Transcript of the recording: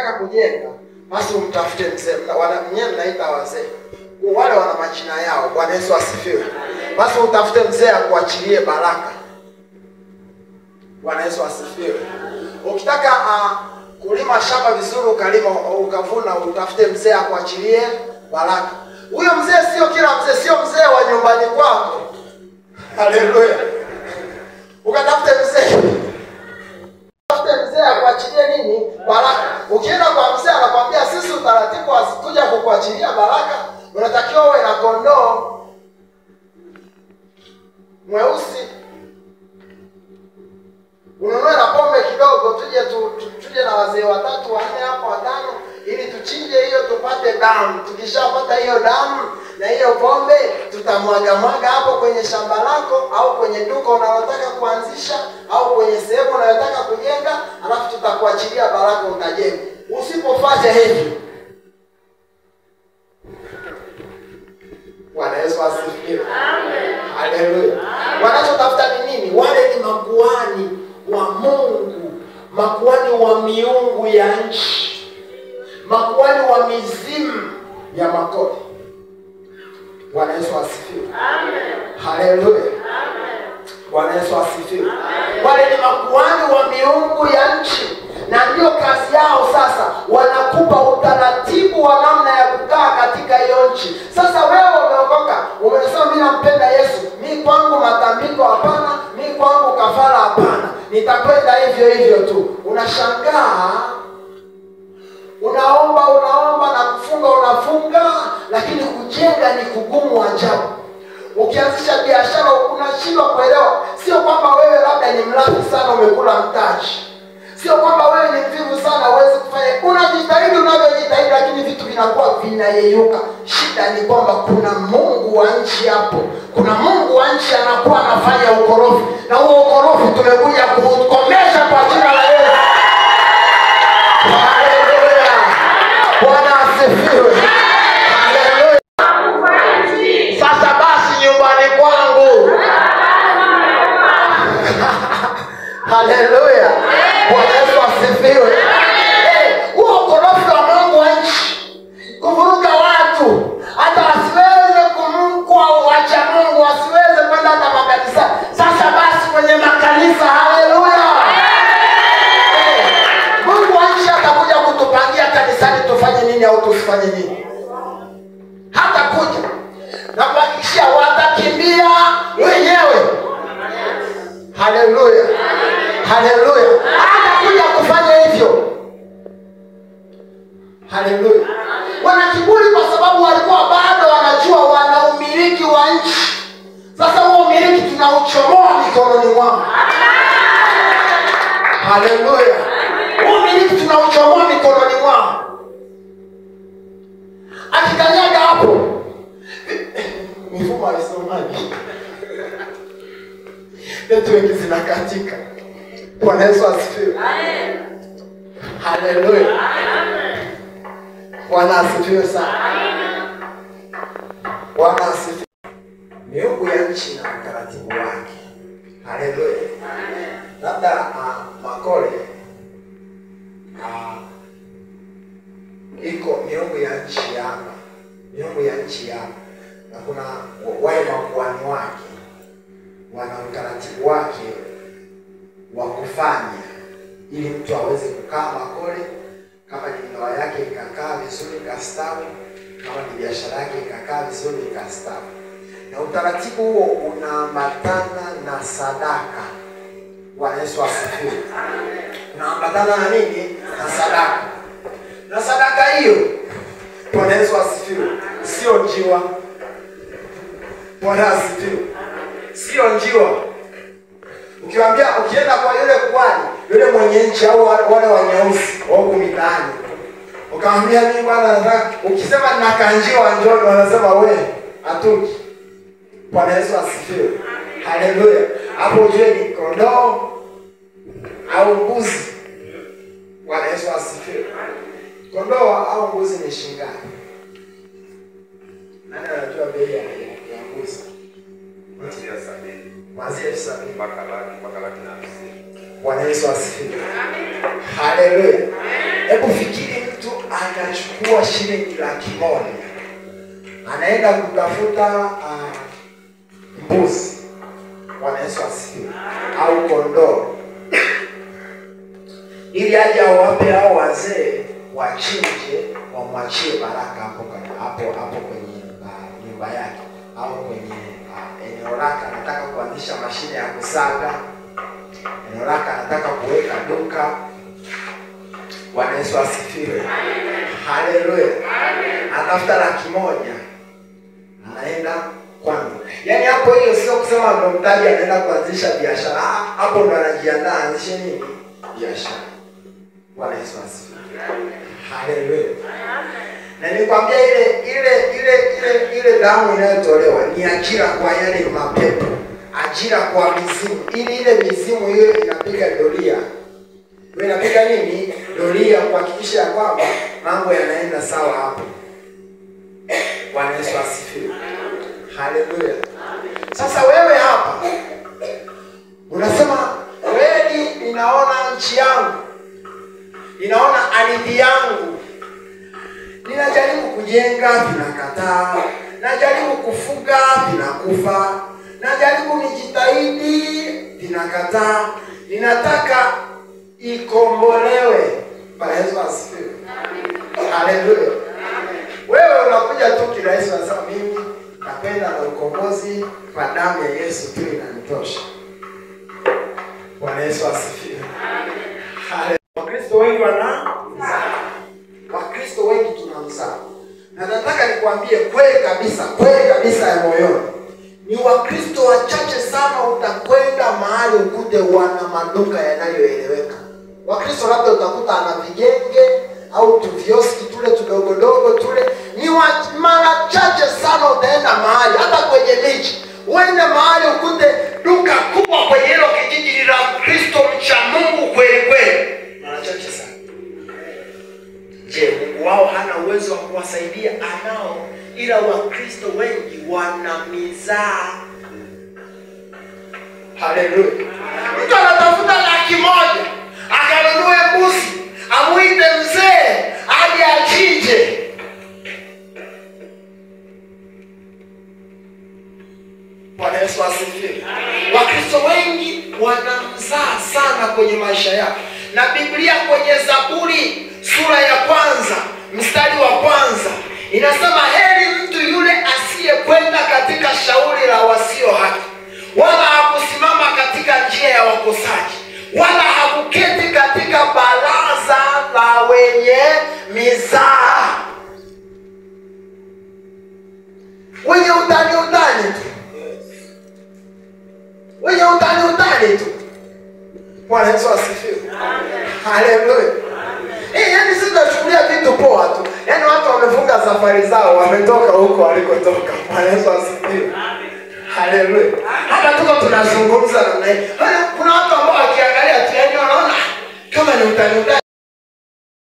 ukitaka kujenga, basi umtafute mzee. Mwenyewe mnaita wazee. Wale wana majina yao. Bwana Yesu asifiwe. Basi utafute mzee akuachilie baraka. Bwana Yesu asifiwe. Ukitaka kulima shamba vizuri, ukalima ukavuna, utafute mzee akuachilie baraka. Huyo mzee sio kila mzee, sio mzee wa nyumbani kwako. Haleluya. Ukatafute mzee. Utafute mzee akuachilie nini? Baraka. Ukienda kwa mzee anakuambia sisi utaratibu asikuja kukuachilia baraka, unatakiwa uwe na kondoo mweusi. Ununue na pombe kidogo, tuje na wazee 3 4 hapo 5 ili tuchinje hiyo tupate damu. Tukishapata hiyo damu na hiyo pombe, tutamwaga hapo kwenye shamba lako au kwenye duka unalotaka kuanzisha au kwenye sehemu unayotaka kujenga, alafu tutakuachilia baraka utajenga. Usipofanya hivyo, Bwana Yesu asifiwe. Amen. Haleluya. Wanachotafuta ni nini? Wale ni makuhani wa Mungu, makuhani wa miungu ya nchi, makuhani wa mizimu ya makole. Bwana Yesu asifiwe. Amen. Haleluya. Amen. Bwana Yesu asifiwe. Amen. Wale ni makuhani wa miungu ya nchi, na ndio kazi yao. Sasa wanakupa utaratibu wa namna ya kukaa katika hiyo nchi. Sasa wewe umeokoka, umesema mimi nampenda Yesu, mimi kwangu matambiko hapana, mimi kwangu kafara hapana, nitakwenda hivyo hivyo tu. Unashangaa, unaomba na kufunga unafunga, lakini kujenga ni kugumu ajabu. Ukianzisha biashara unashindwa kuelewa. Sio kwamba wewe labda ni mlafi sana umekula mtaji, sio kwamba wewe ni mvivu sana uweze kufanya. Unajitahidi unavyojitahidi, lakini vitu vinakuwa vinayeyuka. Shida ni kwamba kuna Mungu wa nchi hapo. Kuna Mungu wa nchi anakuwa anafanya ukorofi, na huo ukorofi tumekuja kukomesha kwa jina la Yesu. Haleluya. Bwana asifiwe. Haleluya. Sasa basi nyumbani kwangu. Haleluya. Bwana Yesu asifiwe. Huo ukorofi wa Mungu wa nchi, kuvuruga watu hata wasiweze kumkwa wacha Mungu, wasiweze kwenda hata makanisa. Sasa basi kwenye makanisa, haleluya. Mungu wa nchi atakuja kutupangia kanisani tufanye nini au tusifanye nini. Hata kuja na kuhakikishia watakimbia wenyewe. Haleluya. Haleluya. Atakuja kufanya hivyo. Haleluya. Wana kiburi kwa sababu walikuwa bado wanajua wana umiliki wa nchi. Sasa huo umiliki tunauchomoa mikononi mwao. Haleluya. Huo umiliki tunauchomoa mikononi mwao. Akikanyaga hapo, mifumo haisomaji. Network zinakatika. Bwana Yesu asifiwe. Amen. Haleluya. Amen. Bwana asifiwe sana. Amen. Bwana asifiwe. Miungu ya nchi na utaratibu wake. Haleluya. Amen. Labda makole iko miungu ya nchi hapa. Miungu ya nchi hapa. Na kuna wale makuhani wake, wana utaratibu wake wa kufanya ili mtu aweze kukaa makole. Kama ni ndoa yake ikakaa vizuri ikastawi, kama ni biashara yake ikakaa vizuri ikastawi. Na utaratibu huo unaambatana na sadaka. Bwana Yesu asifiwe. Unaambatana na nini? Na sadaka. Na sadaka hiyo, Bwana Yesu asifiwe, sio njiwa. Bwana asifiwe. Sio njiwa. Ukienda kwa yule kuhani, yule mwenye nchi au wale wanyeusi wako mitaani, ukamwambia mimi bwana nataka, ukisema ninakanjiwa njoo, wanasema wewe atuki. Bwana Yesu asifiwe. Haleluya. Hapo ujue ni kondoo au mbuzi. Bwana Yesu asifiwe. Kondoo au mbuzi ni shilingi ngapi? Nani anajua bei ya mbuzi? Kuanzia 70. Kuanzia 70 mpaka laki na 50. Bwana Yesu asifiwe. Haleluya. Hebu fikiri anachukua shilingi 100,000 anaenda kutafuta mbuzi, Bwana Yesu asifiwe, au kondoo, ili aje awape hao wazee wachinje, wamwachie baraka hapo kwenye nyumba yake, au kwenye eneo lake. Anataka kuanzisha mashine ya kusaga, eneo lake anataka kuweka duka. Bwana Yesu asifiwe. Haleluya. Atafuta 100,000 anaenda kwanza. Yaani hapo hiyo sio kusema ndo mtaji anaenda kuanzisha biashara. Hapo ndo anajiandaa anzishe nini? Biashara. Bwana Yesu asifiwe. Haleluya. Na nikwambia ile damu inayotolewa ni ajira kwa yale mapepo, ajira kwa mizimu, ili ile mizimu hiyo inapiga doria. Wewe unapiga nini? Doria, kuhakikisha kwamba mambo yanaenda sawa hapo. Bwana Yesu asifiwe. Haleluya. Sasa wewe hapa unasema kweli, ninaona nchi yangu, ninaona ardhi yangu, ninajaribu kujenga, vinakataa, najaribu kufuga, vinakufa, najaribu nijitahidi, vinakataa, ninataka ikombolewe. Bwana Yesu asifiwe. Haleluya. Wewe unakuja tu kirahisi unasema mimi napenda na ukombozi kwa damu ya Yesu tu inanitosha. Bwana Yesu asifiwe. Haleluya. Wakristo wengi Wakristo wengi tunamsahau. Na nataka nikwambie kweli kabisa ya moyoni, ni Wakristo wachache sana utakwenda mahali ukute wana maduka yanayoeleweka. Wakristo labda utakuta ana vigenge au tuvioski tule tudogodogo tule. Ni mara chache sana utaenda mahali, hata kwenye miji uende mahali ukute duka kubwa kwenye hilo kijiji la Kristo mcha Mungu kweli. Mara chache sana. Je, Mungu wao hana uwezo wa kuwasaidia? Anao, ila Wakristo wengi wana mizaa. Haleluya. Mtu anatafuta 100,000 akanunue mbuzi, amuite mzee aje achinje. Bwana Yesu asifiwe. Wakristo wengi wanamzaa sana kwenye maisha yao. Na Biblia kwenye Zaburi sura ya 1 mstari wa 1 inasema, heri mtu yule asiyekwenda katika shauri la wasio haki, wala hakusimama katika njia ya wakosaji, wala hakuketi katika baraza la wenye mizaa. Wenye utani tu. Wenye utani tu. Bwana Yesu asifiwe. Haleluya. Yaani sisi tunashuhudia vitu poa tu. Yaani watu wamefunga safari zao, wametoka huko walikotoka. Bwana Yesu asifiwe. Haleluya. Hata tuko tunazungumza namna hii. Kuna watu ambao wakiangalia tu, yaani wanaona kama ni utani